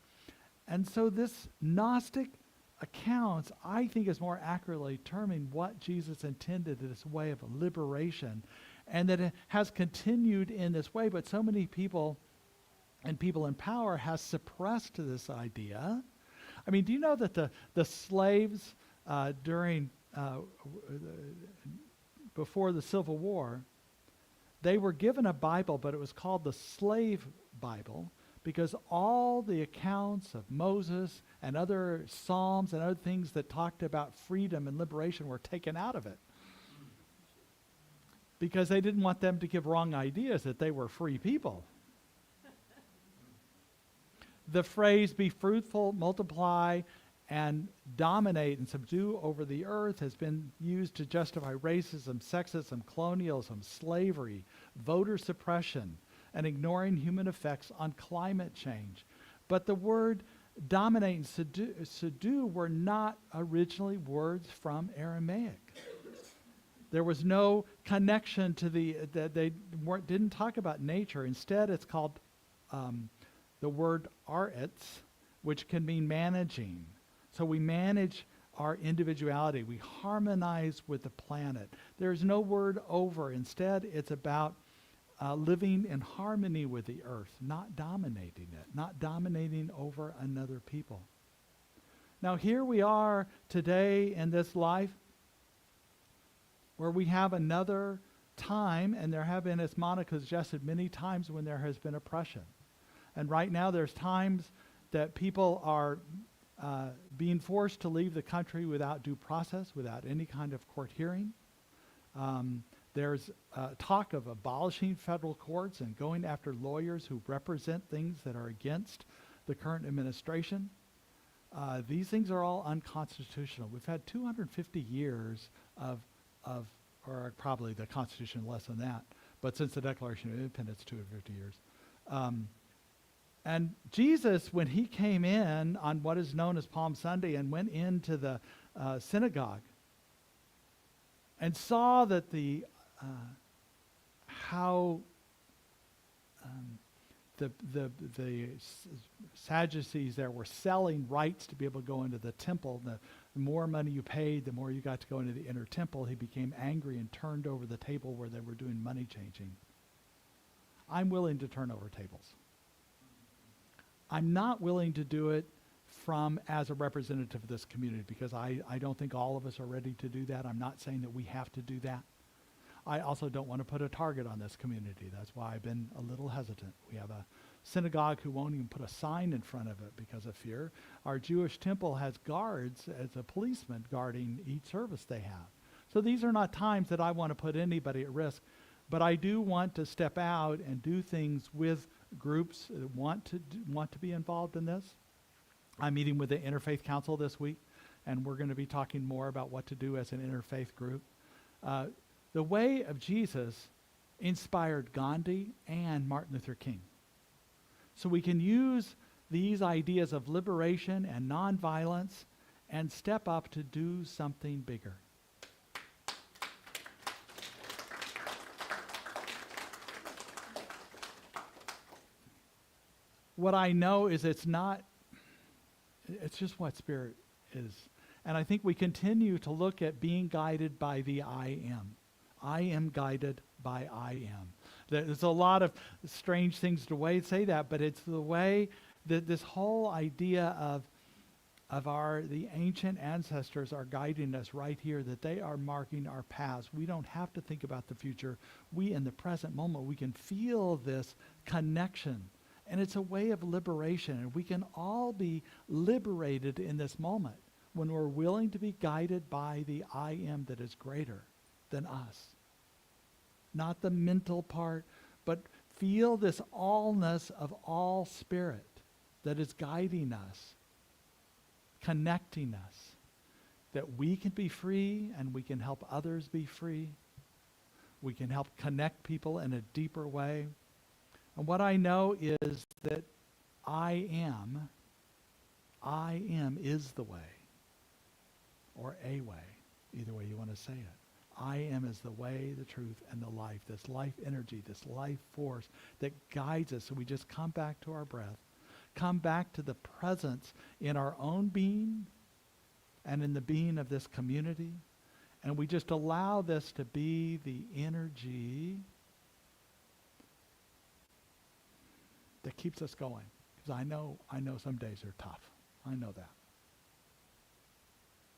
And so this Gnostic accounts, I think, is more accurately terming what Jesus intended, this way of liberation, and that it has continued in this way, but so many people and people in power has suppressed this idea. I mean, do you know that the slaves before the Civil War, they were given a Bible, but it was called the Slave Bible, because all the accounts of Moses and other Psalms and other things that talked about freedom and liberation were taken out of it. Because they didn't want them to give wrong ideas that they were free people. The phrase, be fruitful, multiply, and dominate and subdue over the earth has been used to justify racism, sexism, colonialism, slavery, voter suppression, and ignoring human effects on climate change. But the word dominate and subdue were not originally words from Aramaic. There was no connection to they didn't talk about nature. Instead, it's called the word aretz, which can mean managing. So we manage our individuality. We harmonize with the planet. There's no word over. Instead, it's about living in harmony with the earth, not dominating it, not dominating over another people. Now here we are today in this life where we have another time, and there have been, as Monica suggested, many times when there has been oppression. And right now there's times that people are being forced to leave the country without due process, without any kind of court hearing. There's talk of abolishing federal courts and going after lawyers who represent things that are against the current administration. These things are all unconstitutional. We've had 250 years or probably the Constitution less than that, but since the Declaration of Independence, 250 years. And Jesus, when he came in on what is known as Palm Sunday and went into the synagogue, and saw that how the Sadducees there were selling rights to be able to go into the temple. The more money you paid, the more you got to go into the inner temple. He became angry and turned over the table where they were doing money changing. I'm willing to turn over tables. I'm not willing to do it as a representative of this community, because I don't think all of us are ready to do that. I'm not saying that we have to do that. I also don't want to put a target on this community. That's why I've been a little hesitant. We have a synagogue who won't even put a sign in front of it because of fear. Our Jewish temple has guards as a policeman guarding each service they have. So these are not times that I want to put anybody at risk, but I do want to step out and do things with groups that want to be involved in this. I'm meeting with the Interfaith Council this week, and we're going to be talking more about what to do as an interfaith group. The way of Jesus inspired Gandhi and Martin Luther King. So we can use these ideas of liberation and nonviolence and step up to do something bigger. What I know is it's just what Spirit is. And I think we continue to look at being guided by the I am. I am guided by I am. There's a lot of strange things to say that, but it's the way that this whole idea of the ancient ancestors are guiding us right here, that they are marking our paths. We don't have to think about the future. We, in the present moment, we can feel this connection. And it's a way of liberation. And we can all be liberated in this moment when we're willing to be guided by the I am that is greater than us. Not the mental part, but feel this allness of all spirit that is guiding us, connecting us, that we can be free and we can help others be free. We can help connect people in a deeper way. And what I know is that I am is the way, or a way, either way you want to say it. I am is the way, the truth, and the life, this life energy, this life force that guides us. So we just come back to our breath, come back to the presence in our own being and in the being of this community, and we just allow this to be the energy that keeps us going. Because I know some days are tough. I know that.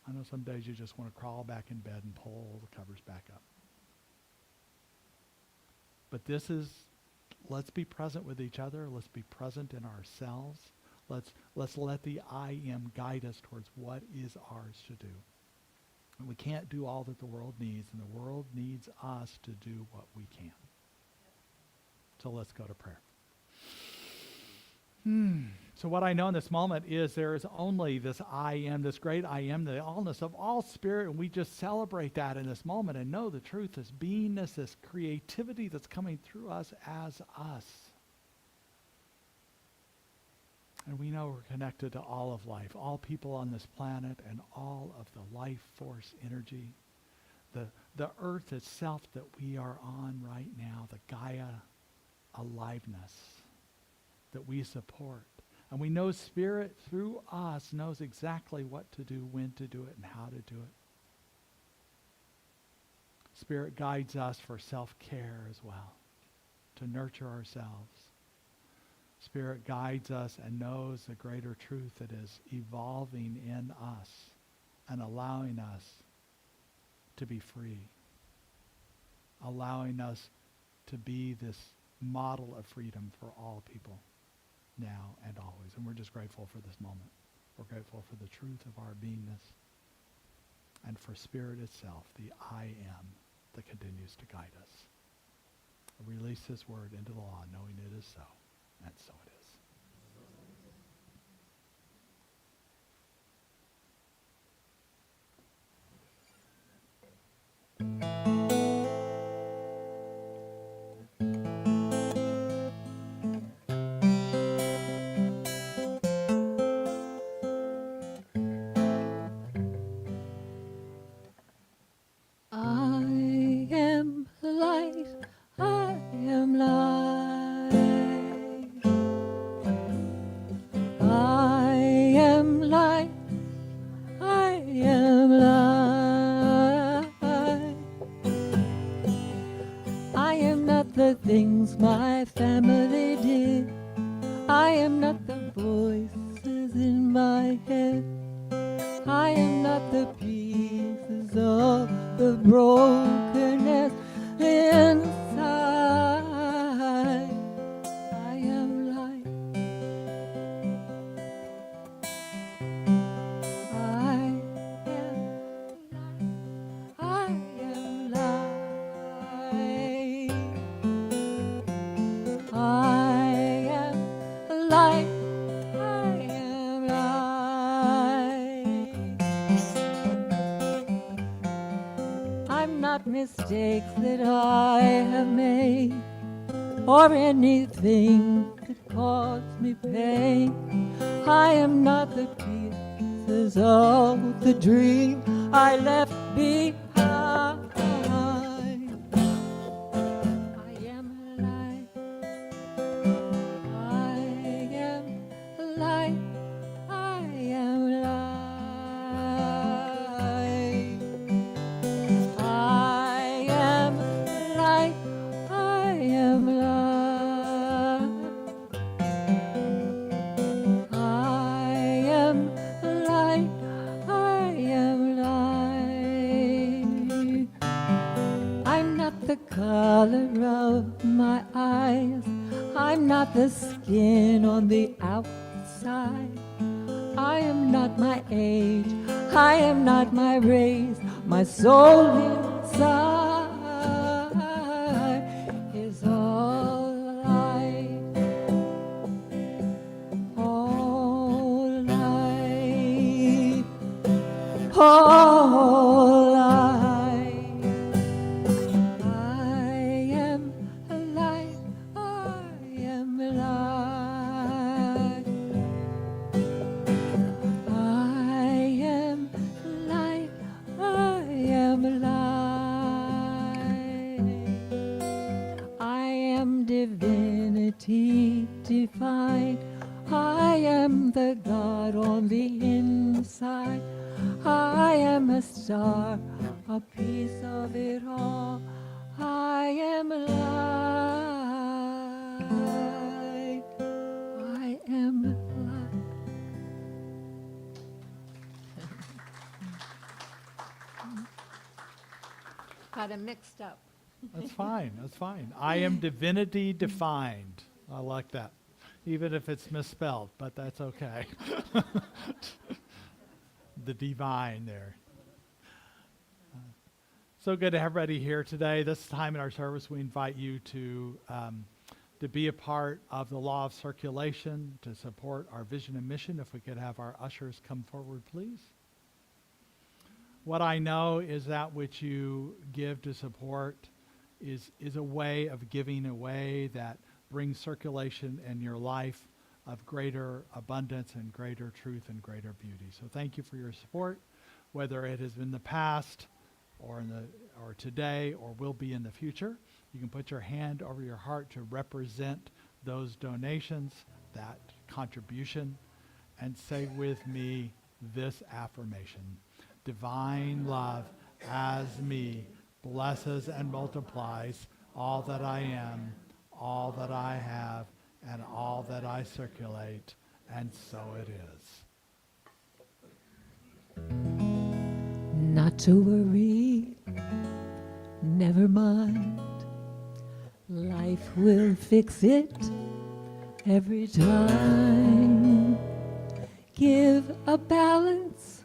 I know some days you just want to crawl back in bed and pull the covers back up. But let's be present with each other. Let's be present in ourselves. Let's let the I am guide us towards what is ours to do. And we can't do all that the world needs, and the world needs us to do what we can. So let's go to prayer. So what I know in this moment is there is only this I am, this great I am, the allness of all spirit, and we just celebrate that in this moment and know the truth, this beingness, this creativity that's coming through us as us. And we know we're connected to all of life, all people on this planet, and all of the life force energy, the earth itself that we are on right now, the Gaia aliveness that we support. And we know Spirit through us knows exactly what to do, when to do it, and how to do it. Spirit guides us for self-care as well, to nurture ourselves. Spirit guides us and knows the greater truth that is evolving in us and allowing us to be free, allowing us to be this model of freedom for all people, now and always. And we're just grateful for this moment. We're grateful for the truth of our beingness and for Spirit itself, the I am that continues to guide us. I release this word into the law, knowing it is so, and so it is. I the things my family did. I am not the voices in my head. I am not the pieces of the brokenness inside. I am light. I am light. I am light. I am light. I am light. I'm not mistakes that I have made, or anything that caused me pain. I am not the pieces of the dream I left behind. I am light. I am light. I am light. I am light. I am light. I am light. I am light. I'm not the color of my eyes. I'm not the skin on the outside. I am not my age. I am not my race. My soul inside is all light. All light. All light. I am light. I am light. I am light. I am light. I am divinity divine. I am the God on the inside. I am a star, a piece of it all. I am light. I am light. Got it mixed up. That's fine. That's fine. I am divinity defined. I like that. Even if it's misspelled, but that's okay. The divine there. So good to have everybody here today. This time in our service, we invite you to be a part of the law of circulation, to support our vision and mission. If we could have our ushers come forward, please. What I know is that which you give to support is a way of giving away that brings circulation in your life of greater abundance and greater truth and greater beauty. So thank you for your support, whether it has been the past or today or will be in the future. You can put your hand over your heart to represent those donations, that contribution, and say with me this affirmation. Divine love as me blesses and multiplies all that I am, all that I have, and all that I circulate, and so it is. Not to worry, never mind. Life will fix it every time. Give a balance,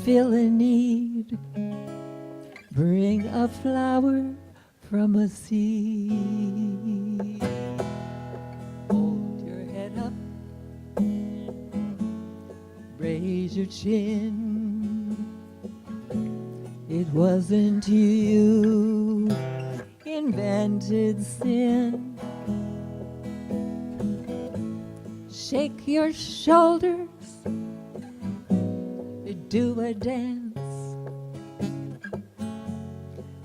fill a need. Bring a flower from a seed. Hold your head up, raise your chin. It wasn't you invented sin. Shake your shoulders, do a dance.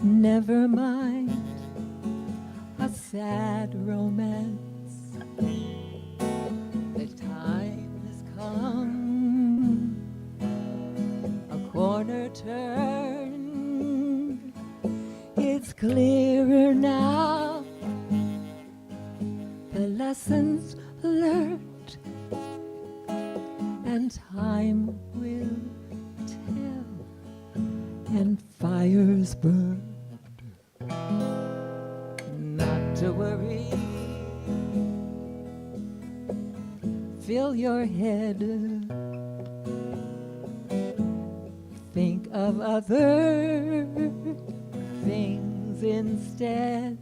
Never mind a sad romance. The time has come, a corner turned. It's clearer now whispered not to worry. Fill your head, think of other things instead.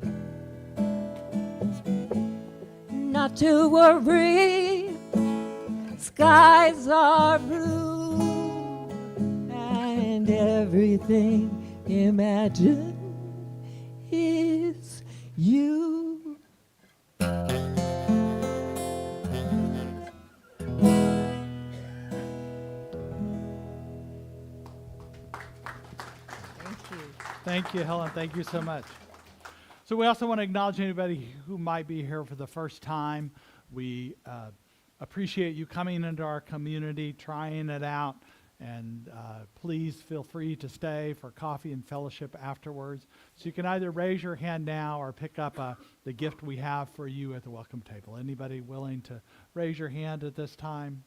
Not to worry, skies are blue, and everything imagined is you. Thank you, Helen. Thank you so much. So we also want to acknowledge anybody who might be here for the first time. We appreciate you coming into our community, trying it out, and please feel free to stay for coffee and fellowship afterwards. So you can either raise your hand now or pick up the gift we have for you at the welcome table. Anybody willing to raise your hand at this time?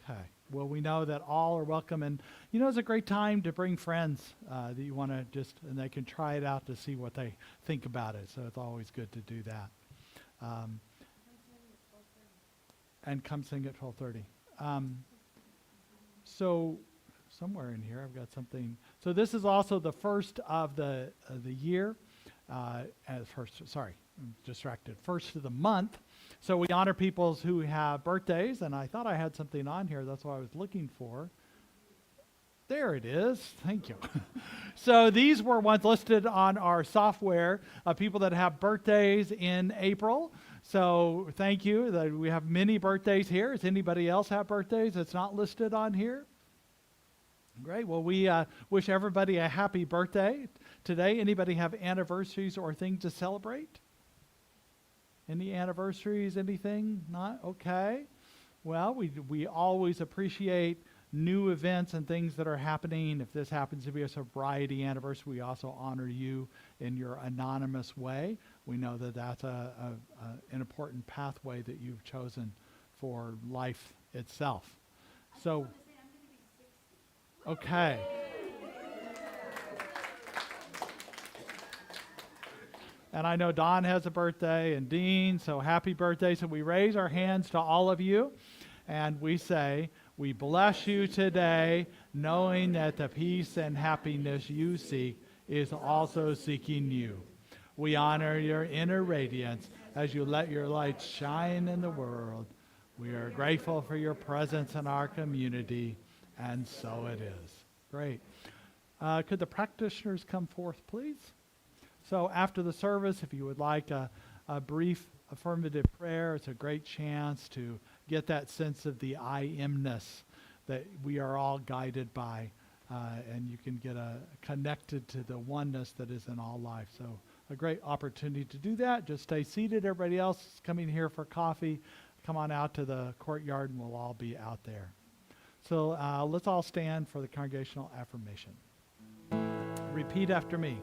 Okay. Well, we know that all are welcome, and you know it's a great time to bring friends that you want to and they can try it out to see what they think about it. So it's always good to do that. And come sing at 12:30. So somewhere in here I've got something. So this is also the first of the year. I'm distracted. First of the month. So we honor people who have birthdays, and I thought I had something on here. That's what I was looking for. There it is. Thank you. So these were ones listed on our software of people that have birthdays in April. So thank you. We have many birthdays here. Does anybody else have birthdays that's not listed on here? Great. Well, we wish everybody a happy birthday today. Anybody have anniversaries or things to celebrate? Any anniversaries, anything? Not? Okay. Well, we always appreciate new events and things that are happening. If this happens to be a sobriety anniversary, we also honor you in your anonymous way. We know that that's an important pathway that you've chosen for life itself. So, okay. And I know Don has a birthday and Dean, so happy birthday. So we raise our hands to all of you and we say, we bless you today, knowing that the peace and happiness you seek is also seeking you. We honor your inner radiance as you let your light shine in the world. We are grateful for your presence in our community, and so it is. Great. Could the practitioners come forth, please? So after the service, if you would like a brief affirmative prayer, it's a great chance to get that sense of the I amness that we are all guided by, and you can get connected to the oneness that is in all life. So a great opportunity to do that. Just stay seated. Everybody else is coming here for coffee. Come on out to the courtyard and we'll all be out there. So let's all stand for the congregational affirmation. Repeat after me.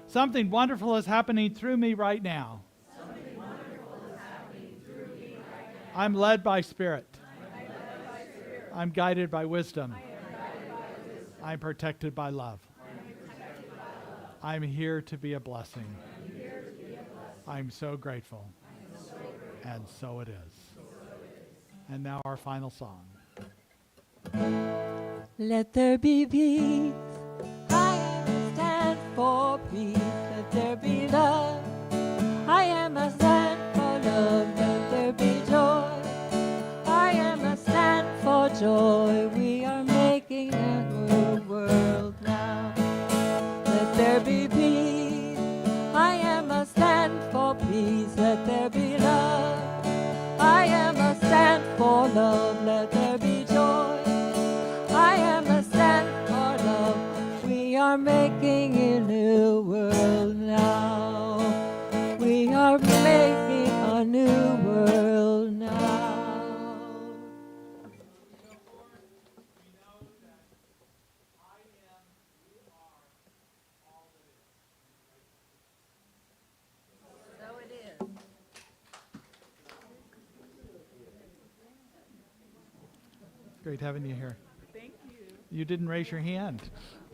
Something wonderful is happening through me right now. Something wonderful is happening through me right now. I'm led by Spirit. I'm led by Spirit. I'm guided by wisdom. I am guided by wisdom. I'm protected by love. I'm protected by love. I'm here to be a blessing. I'm here to be a blessing. I'm so grateful. I'm so grateful. And so it is. So it is. And now our final song. Let there be peace. I am a stand for peace. Let there be love. I am a stand for love. Let there be joy. I am a stand for joy. We are making a new world now. Let there be peace. I am a stand for peace. Let there be love. I am a stand for love. Let there be joy. I am a stand for love. We are making a new world now. We are making a new world now. So it is. Great having you here. Thank you. You didn't raise your hand.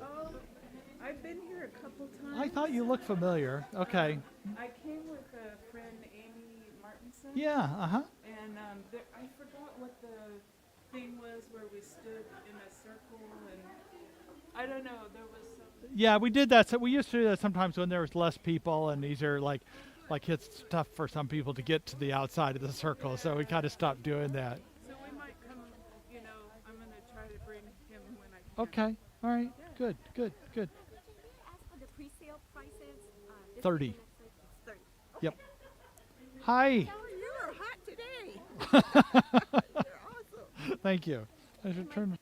Oh, been here a couple times. I thought you looked familiar. Okay. I came with a friend, Amy Martinson. Yeah, uh-huh. And I forgot what the thing was where we stood in a circle, and I don't know, there was some. Yeah, we did that. So we used to do that sometimes when there was less people, and these are like it's tough for some people to get to the outside of the circle, so we kind of stopped doing that. So we might come, you know, I'm going to try to bring him when I can. Okay. All right. Good. Could you ask for the pre-sale prices? 30. It's 30. Yep. Hi. You are hot today. You're awesome. Thank you. I should turn.